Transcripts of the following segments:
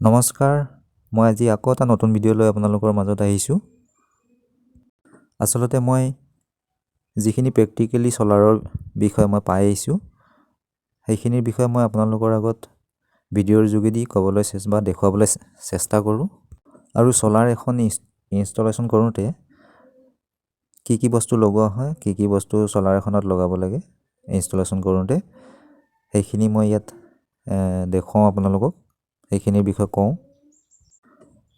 নমস্কাৰ, মই আজি আকৌ এটা নতুন ভিডিঅ' লৈ আপোনালোকৰ মাজত আহিছোঁ। আচলতে মই যিখিনি প্ৰেক্টিকেলি চলাৰৰ বিষয়ে মই পাই আহিছোঁ, সেইখিনিৰ বিষয়ে মই আপোনালোকৰ আগত ভিডিঅ'ৰ যোগেদি ক'বলৈ বা দেখুৱাবলৈ চেষ্টা কৰোঁ। আৰু চলাৰ এখন ইনষ্টলেশ্যন কৰোঁতে কি বস্তু লগোৱা হয়, কি বস্তু চলাৰ এখনত লগাব লাগে ইনষ্টলেশ্যন কৰোঁতে, সেইখিনি মই ইয়াত দেখুৱাওঁ আপোনালোকক। সেইখিনিৰ বিষয়ে কওঁ।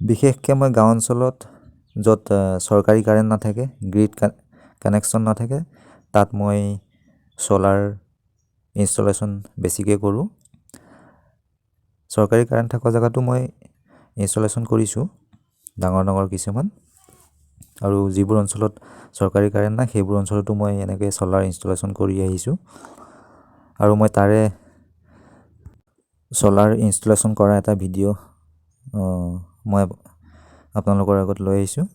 বিশেষকৈ মই গাঁও অঞ্চলত য'ত চৰকাৰী কাৰেণ্ট নাথাকে, গ্ৰিড কানেকশ্যন নাথাকে, তাত মই চলাৰ ইনষ্টলেশ্যন বেছিকৈ কৰোঁ। চৰকাৰী কাৰেণ্ট থকা জেগাতো মই ইনষ্টলেশ্যন কৰিছোঁ, ডাঙৰ কিছুমান। আৰু যিবোৰ অঞ্চলত চৰকাৰী কাৰেণ্ট নাই, সেইবোৰ অঞ্চলতো মই এনেকৈ চলাৰ ইনষ্টলেশ্যন কৰি আহিছোঁ। আৰু মই তাৰে চলাৰ ইনষ্টলেশ্যন কৰা এটা ভিডিঅ' মই আপোনালোকৰ আগত লৈ আহিছোঁ।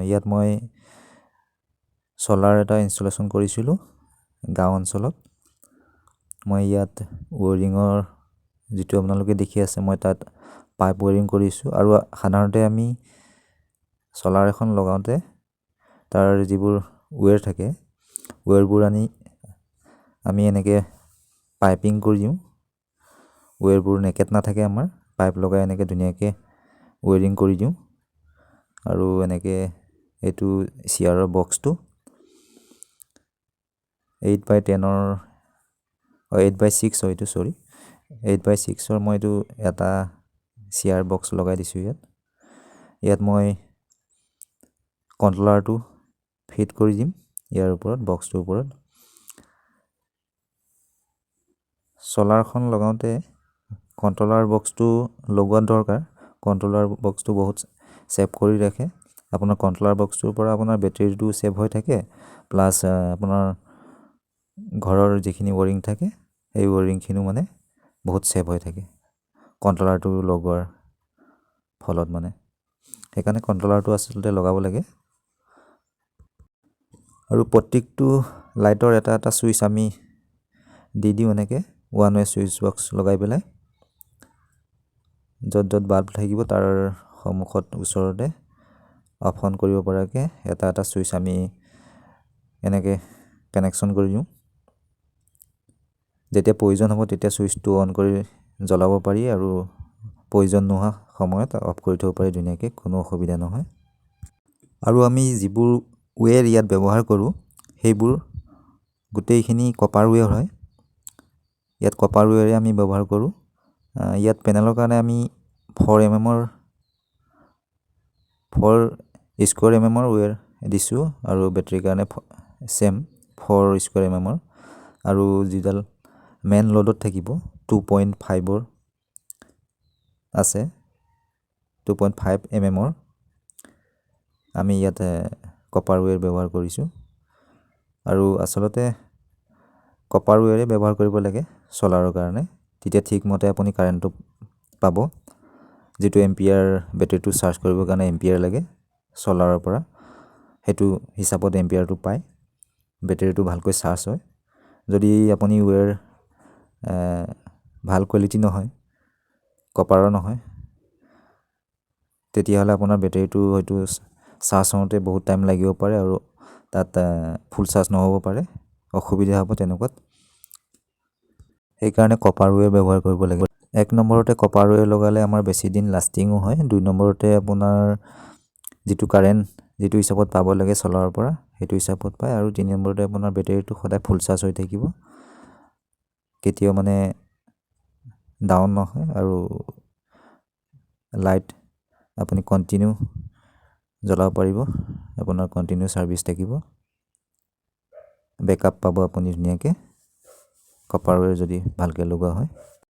ইয়াত মই চলাৰ এটা ইনষ্টলেশ্যন কৰিছিলোঁ গাঁও অঞ্চলত। মই ইয়াত ৱাৰিঙৰ যিটো আপোনালোকে দেখি আছে, মই তাত পাইপ ৱাৰিং কৰিছোঁ। আৰু সাধাৰণতে আমি চলাৰ এখন লগাওঁতে তাৰ যিবোৰ ৱেৰ থাকে, ৱেৰবোৰ আমি এনেকৈ পাইপিং কৰি দিওঁ। ৱেৰবোৰ নেকেট নাথাকে, আমাৰ পাইপ লগাই এনেকৈ ধুনীয়াকৈ ৱেৰিং কৰি দিওঁ। আৰু এনেকৈ এইটো চিয়াৰৰ বক্সটো 8x6 মই এইটো এটা চিয়াৰ বক্স লগাই দিছোঁ ইয়াত মই কণ্ট্ৰলাৰটো ফিট কৰি দিম ইয়াৰ ওপৰত, বক্সটোৰ ওপৰত। চলাৰখন লগাওঁতে কণ্ট্ৰলাৰ বক্সটো লগোৱাত দৰকাৰ। কণ্ট্ৰলাৰ বক্সটো বহুত ছেভ কৰি ৰাখে। আপোনাৰ কণ্ট্ৰলাৰ বক্সটোৰ পৰা আপোনাৰ বেটেৰীটো ছেভ হৈ থাকে, প্লাছ আপোনাৰ ঘৰৰ যিখিনি ৱাৰিং থাকে, সেই ৱাৰিংখিনিও মানে বহুত ছেভ হৈ থাকে কণ্ট্ৰলাৰটো লগোৱাৰ ফলত। সেইকাৰণে কণ্ট্ৰলাৰটো আচলতে লগাব লাগে। আৰু প্ৰত্যেকটো লাইটৰ এটা ছুইচ আমি দি দিওঁ এনেকৈ, ওৱান ৱে ছুইচ বক্স লগাই পেলাই। য'ত বাল্ব থাকিব তাৰ সন্মুখত ওচৰতে অফ অন কৰিব পৰাকৈ এটা ছুইচ আমি এনেকৈ কানেকশ্যন কৰি দিওঁ। যেতিয়া প্ৰয়োজন হ'ব তেতিয়া ছুইচটো অন কৰি জ্বলাব পাৰি, আৰু প্ৰয়োজন নোহোৱা সময়ত অফ কৰি থ'ব পাৰি ধুনীয়াকৈ, কোনো অসুবিধা নহয়। আৰু আমি যিবোৰ ৱেৰ ইয়াত ব্যৱহাৰ কৰোঁ, সেইবোৰ গোটেইখিনি কপাৰ ৱেৰ হয়। ইয়াত কপাৰ ৱেৰে আমি ব্যৱহাৰ কৰোঁ। ইয়াত পেনেলৰ কাৰণে আমি 4 স্কুৱেৰ mm ৱেৰ দিছোঁ, আৰু বেটেৰীৰ কাৰণে ছেম 4 স্কুৱেৰ mm। আৰু যিডাল মেইন ল'ডত থাকিব 2.5 আছে, 2.5 mm আমি ইয়াত কপাৰ ৱেৰ ব্যৱহাৰ কৰিছোঁ। আৰু আচলতে কপাৰ ৱেৰে ব্যৱহাৰ কৰিব লাগে চলাৰৰ কাৰণে, তেতিয়া ঠিকমতে আপুনি কাৰেণ্টটো পাব। যিটো এম্পিয়াৰ বেটেৰীটো চাৰ্জ কৰিবৰ কাৰণে এম্পিয়াৰ লাগে চলাৰৰ পৰা, সেইটো হিচাপত এম্পিয়াৰটো পায়, বেটেৰীটো ভালকৈ চাৰ্জ হয়। যদি আপুনি ৱেৰ ভাল কোৱালিটি নহয়, কপাৰৰ নহয়, তেতিয়াহ'লে আপোনাৰ বেটেৰীটো হয়তো চাৰ্জ হওঁতে বহুত টাইম লাগিব পাৰে, আৰু তাত ফুল চাৰ্জ নহ'ব পাৰে, অসুবিধা হ'ব তেনেকুৱাত। সেইকাৰণে কপাৰ ৱেৰ ব্যৱহাৰ কৰিব লাগিব। 1 নম্বৰতে কপাৰ ৱেৰ লগালে আমাৰ বেছি দিন লাষ্টিঙো হয়। 2 নম্বৰতে আপোনাৰ যিটো কাৰেণ্ট যিটো হিচাপত পাব লাগে চলাৰৰ পৰা, সেইটো হিচাপত পায়। আৰু 3 নম্বৰতে আপোনাৰ বেটেৰীটো সদায় ফুল চাৰ্জ হৈ থাকিব, কেতিয়াও ডাউন নহয়। আৰু লাইট আপুনি কণ্টিনিউ জ্বলাব পাৰিব, আপোনাৰ কণ্টিনিউ ছাৰ্ভিচ থাকিব, বেকআপ পাব আপুনি ধুনীয়াকৈ, কপাৰ ৱেৰ যদি ভালকৈ লগোৱা হয়।